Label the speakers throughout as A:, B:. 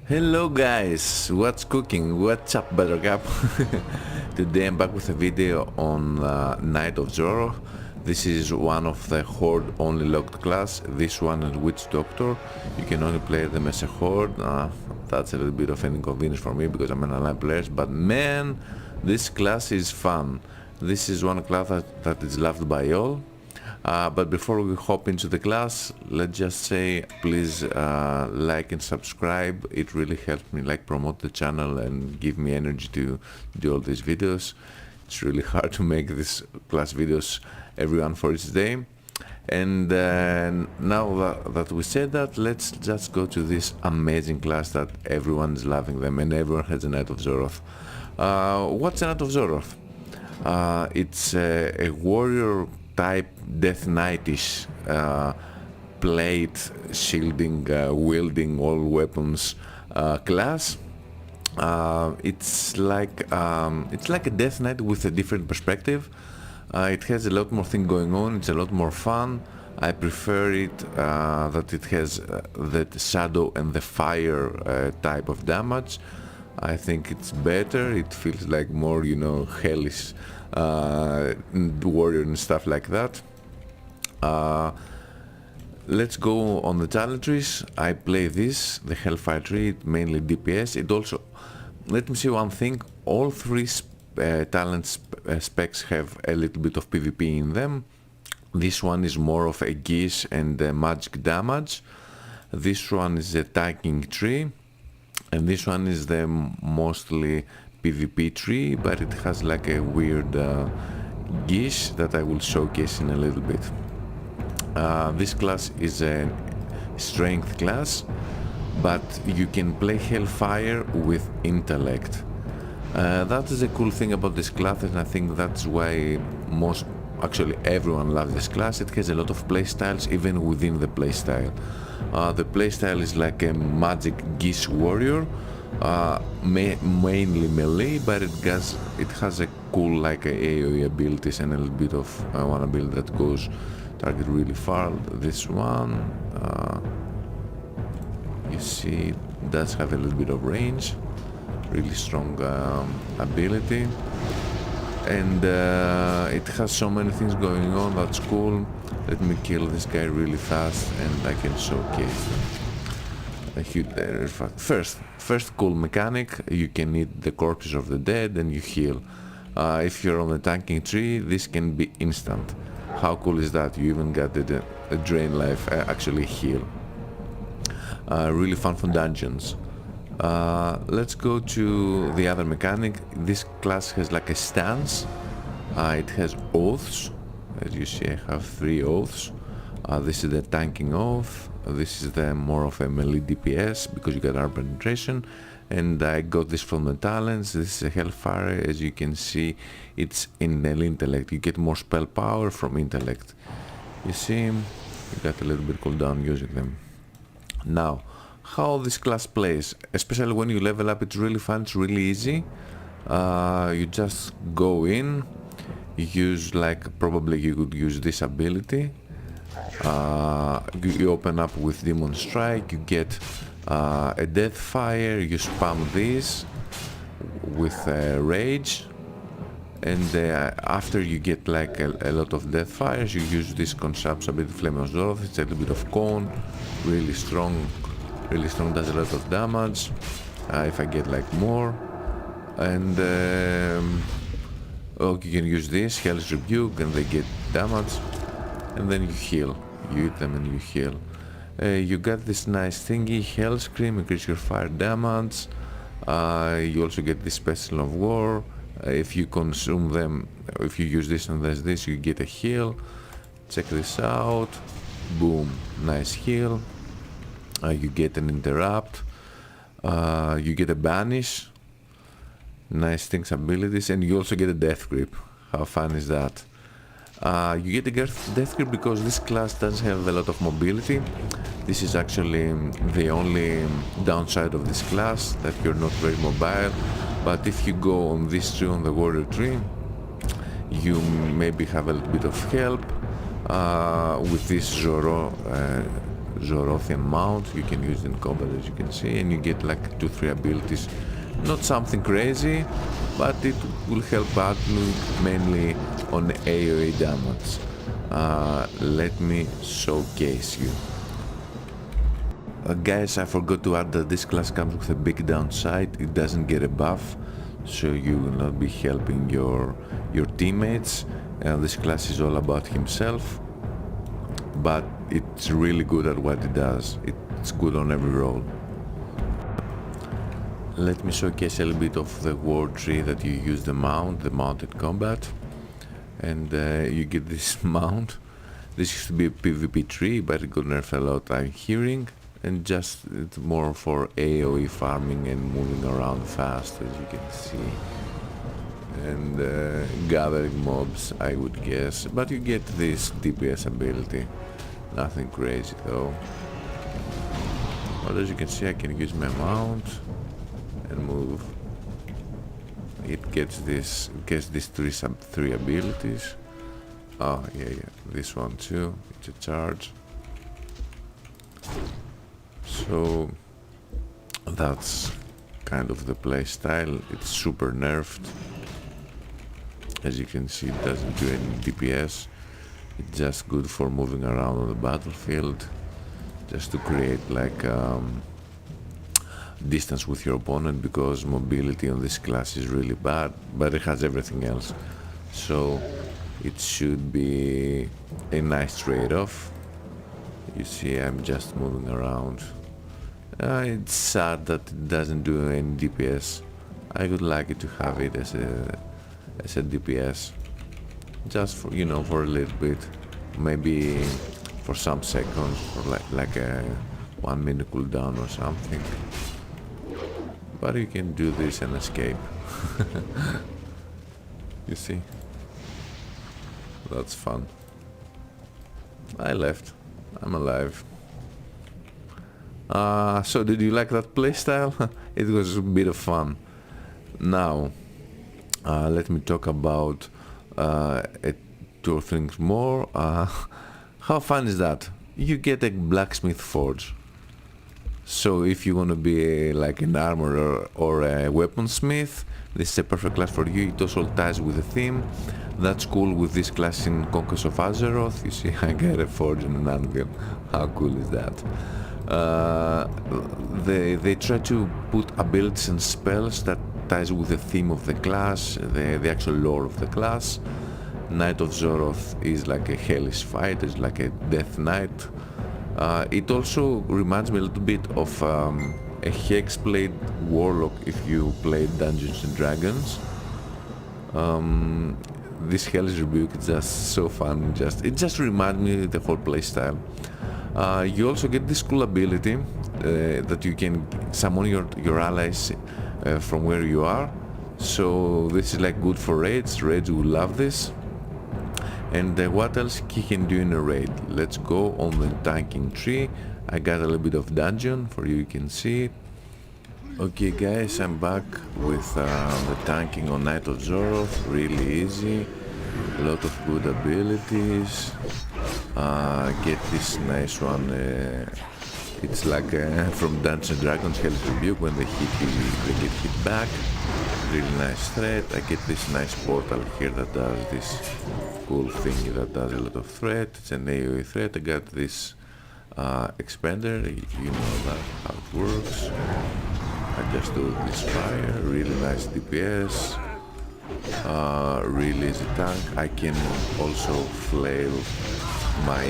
A: Hello guys, what's cooking? What's up, Buttercup? Today I'm back with a video on Knight of XOROTH. This is one of the Horde only locked class. This one is Witch Doctor. You can only play them as a Horde. That's a little bit of an inconvenience for me because I'm an allied player, but man, this class is fun. This is one class that is loved by all. But before we hop into the class, let's just say please like and subscribe. It really helps me promote the channel and give me energy to do all these videos. It's really hard to make these class videos everyone for each day. And now that we said that, let's just go to this amazing class that everyone is loving them and everyone has a Knight of XOROTH. What's a Knight of XOROTH? It's a warrior type Death Knight-ish, plate, shielding, wielding all weapons class. It's like a Death Knight with a different perspective. It has a lot more thing going on. It's a lot more fun. I prefer it that it has that shadow and the fire type of damage. I think it's better. It feels like more, hellish warrior and stuff like that. Let's go on the talent trees. I play this, the Hellfire tree, mainly DPS. It also, let me see one thing, all three talent specs have a little bit of PvP in them. This one is more of a geese and magic damage. This one is a tanking tree. And this one is the mostly PvP tree, but it has like a weird geese that I will showcase in a little bit. This class is a strength class, but you can play Hellfire with intellect. That is a cool thing about this class, and I think that's why actually everyone loves this class. It has a lot of playstyles even within the playstyle. The playstyle is like a magic geese warrior, mainly melee, but it has a cool AoE abilities and a little bit of one ability that goes target really far. This one, you see, does have a little bit of range, really strong ability, and it has so many things going on. That's cool. Let me kill this guy really fast and I can showcase a huge first cool mechanic. You can eat the corpses of the dead and you heal. If you're on the tanking tree, this can be instant. How cool is that? You even got a drain life, actually heal. Really fun for dungeons. Let's go to the other mechanic. This class has like a stance. It has oaths. As you see, I have 3 oaths. This is the tanking oath. This is the more of a melee DPS because you got armor penetration. And I got this from the talents. This is a Hellfire. As you can see, it's in the intellect. You get more spell power from intellect. You see, you got a little bit cooldown using them. Now, how this class plays, especially when you level up, it's really fun. It's really easy. You just go in. Use probably you could use this ability. You open up with Demon Strike, you get a Death Fire, you spam this with Rage, and after you get a lot of Death Fires, you use this Consumption ability, Flame of XOROTH. It's a little bit of cone, really strong, does a lot of damage. If I get more, and you can use this, Hellish Rebuke, and they get damage, and then you heal. You eat them and you heal. You got this nice thingy, Hell Scream, increase your fire damage. You also get this Special of War. If you consume them, if you use this and there's this, you get a heal. Check this out. Boom, nice heal. You get an Interrupt. You get a Banish. Nice things, abilities, and you also get a Death Grip. How fun is that? You get a Death Grip because this class doesn't have a lot of mobility. This is actually the only downside of this class, that you're not very mobile. But if you go on this tree, on the warrior tree, you maybe have a little bit of help with this XOROTH Zorothian mount. You can use it in combat, as you can see, and you get like 2-3 abilities. Not something crazy, but it will help out mainly on AoE damage. Let me showcase you. Guys, I forgot to add that this class comes with a big downside. It doesn't get a buff, so you will not be helping your teammates. This class is all about himself, but it's really good at what it does. It's good on every role. Let me showcase a little bit of the ward tree that you use the mounted combat, and you get this mount. This used to be a PvP tree, but it got nerfed a lot, I'm hearing, and just it's more for AoE farming and moving around fast, as you can see, and gathering mobs, I would guess. But you get this DPS ability, nothing crazy though. But as you can see, I can use my mount and move. It gets these three abilities. Oh yeah, this one too. It's a charge. So that's kind of the play style. It's super nerfed. As you can see, it doesn't do any DPS. It's just good for moving around on the battlefield, just to create like distance with your opponent, because mobility on this class is really bad, but it has everything else, so it should be a nice trade-off. You see, I'm just moving around. It's sad that it doesn't do any DPS. I would like it to have it as a DPS, just for, you know, for a little bit, maybe for some seconds, or like a 1 minute cooldown or something. But you can do this and escape. You see? That's fun. I left. I'm alive. So did you like that playstyle? It was a bit of fun. Now, let me talk about 2 things more. How fun is that? You get a blacksmith forge. So if you want to be like an armorer or a weaponsmith, this is a perfect class for you. It also ties with the theme. That's cool with this class in Conquest of Azeroth. You see, I got a forge and an anvil. How cool is that? They try to put abilities and spells that ties with the theme of the class, the actual lore of the class. Knight of XOROTH is like a hellish fighter, it's like a death knight. It also reminds me a little bit of a Hexblade warlock if you played Dungeons and Dragons. This hellish rebuke is just so fun. It just reminds me of the whole playstyle. You also get this cool ability that you can summon your allies from where you are. So this is like good for raids. Raids will love this. And what else he can do in a raid? Let's go on the tanking tree. I got a little bit of dungeon for you, you can see it. Okay guys, I'm back with the tanking on Knight of XOROTH. Really easy, a lot of good abilities. Get this nice one. It's like from Dungeons and Dragons Hellish Rebuke. When they hit you, they get hit back. Really nice threat. I get this nice portal here that does this cool thingy that does a lot of threat. It's an AoE threat. I got this expander. You know that how it works. I just do this fire. Really nice DPS. Really easy tank. I can also flail my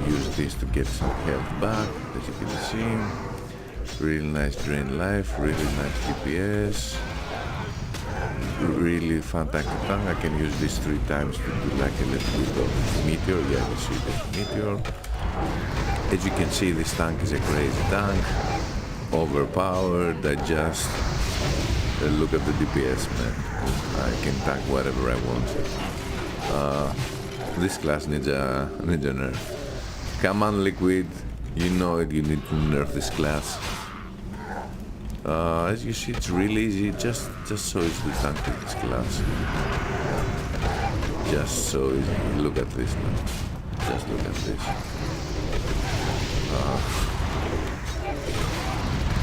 A: use this to get some health back, as you can see. Really nice drain life, really nice DPS, really fantastic tank. I can use this 3 times to do like a little bit of meteor. Yeah, you see this meteor. As you can see, this tank is a crazy tank, overpowered. I just look at the DPS, man. I can tank whatever I want. This class needs a nerf. Come on, Liquid, you know it, you need to nerf this class. As you see, it's really easy, just so easy to tank with this class. Just so easy. Look at this now. Just look at this.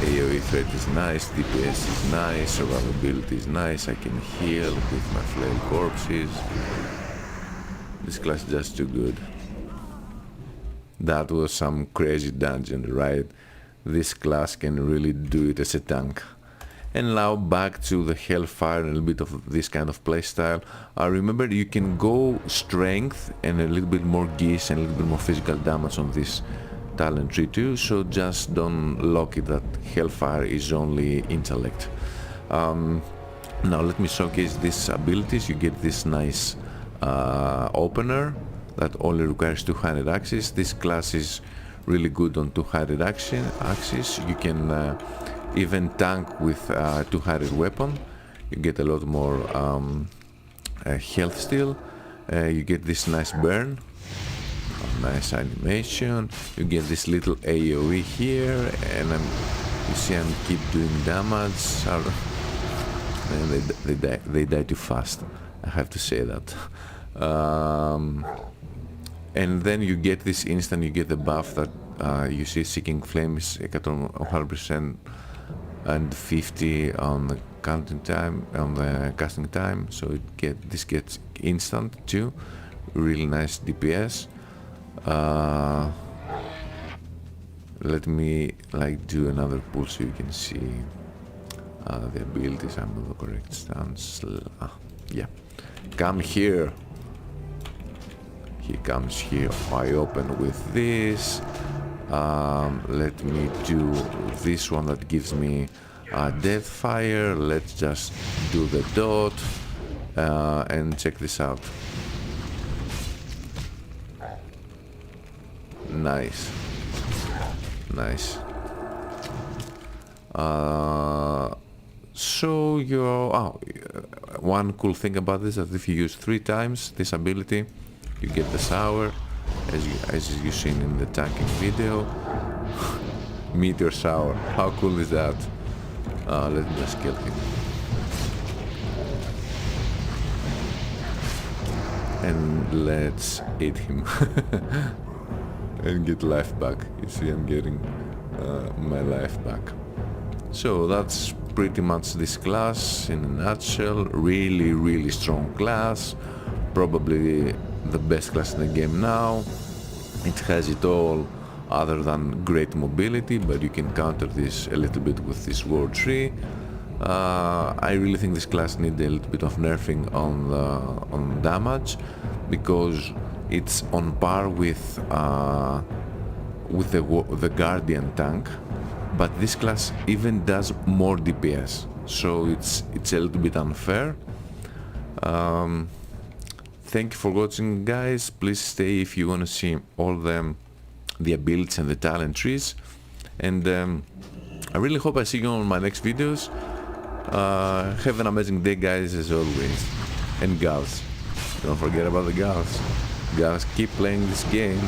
A: AoE threat is nice, DPS is nice, survivability is nice, I can heal with my flail corpses. This class is just too good. That was some crazy dungeon, right? This class can really do it as a tank. And now back to the Hellfire and a little bit of this kind of playstyle. Remember, you can go strength and a little bit more geese and a little bit more physical damage on this talent tree too, so just don't lock it that Hellfire is only intellect. Now let me showcase these abilities. You get this nice opener that only requires 200 axes. This class is really good on 200 axes. You can even tank with 200 weapon. You get a lot more health still. You get this nice burn, nice animation. You get this little AoE here, and you see I'm keep doing damage. And they die too fast, I have to say that. And then you get this instant, you get the buff that you see Seeking Flames 100% and 50 on the counting time, on the casting time, so this gets instant too. Really nice DPS. Let me do another pull so you can see the abilities. I'm in the correct stance. Yeah, come here. He comes here. I open with this. Let me do this one that gives me Deathfire. Let's just do the dot and check this out. Nice. Nice. So one cool thing about this is that if you use 3 times this ability, you get the shower, as you've seen in the tanking video. Meteor shower. How cool is that? Let me just kill him. And let's eat him. And get life back. You see, I'm getting my life back. So that's pretty much this class in a nutshell. Really, really strong class. Probably the best class in the game now. It has it all other than great mobility, but you can counter this a little bit with this war tree. I really think this class needs a little bit of nerfing on damage, because it's on par with the Guardian tank, but this class even does more DPS, so it's a little bit unfair. Thank you for watching, guys. Please stay if you want to see all the abilities and the talent trees, and I really hope I see you on my next videos. Have an amazing day, guys, as always, and gals, don't forget about the gals. Keep playing this game.